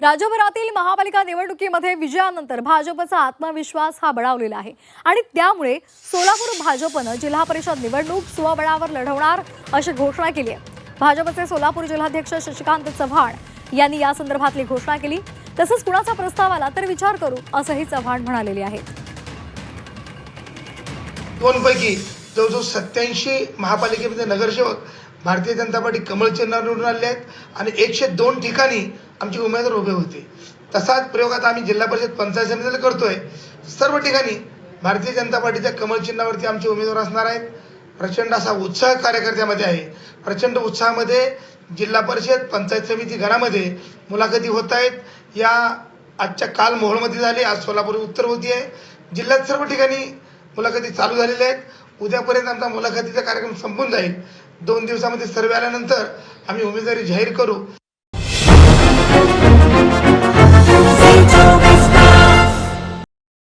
राज्यभरातील महापालिका निवडणुकीमध्ये विजयानंतर भाजपचा आत्मविश्वास हा बळावलेला आहे आणि त्यामुळे सोलापूर भाजपनं जिल्हा परिषद निवडणूक स्वबळावर लढवणार अशी घोषणा केली आहे। भाजपचे सोलापूर जिल्हाध्यक्ष शशिकांत चव्हाण यांनी या संदर्भातली घोषणा केली। तसंच कुणाचा प्रस्ताव आला तर विचार करू असंही चव्हाण म्हणालेले आहेत। दोनपैकी जवळजवळ 87 महापालिकेमध्ये नगरसेवक भारतीय जनता पार्टी कमळ चिन्हावर निवडून आले आहेत आणि 102 ठिकाणी आमचे उमेदवार उभे होते। तसाच प्रयोग आता आम्ही जिल्हा परिषद पंचायत समितीला करतोय। सर्व ठिकाणी भारतीय जनता पार्टीच्या कमळ चिन्हावरती आमचे उमेदवार असणार आहेत। प्रचंड असा उत्साह कार्यकर्त्यामध्ये आहे। प्रचंड उत्साहामध्ये जिल्हा परिषद पंचायत समिती घरामध्ये मुलाखती होत आहेत। या आजच्या काल मोहोळमध्ये झाली, आज सोलापूर उत्तर होती आहे। जिल्ह्यात सर्व ठिकाणी मुलाखती चालू झालेल्या आहेत। उद्यापर्यंत आमचा मुलाखतीचा कार्यक्रम संपून जाईल। 2 दिवसामध्ये सर्वे आल्यानंतर आम्ही उमेदवारी जाहीर करू।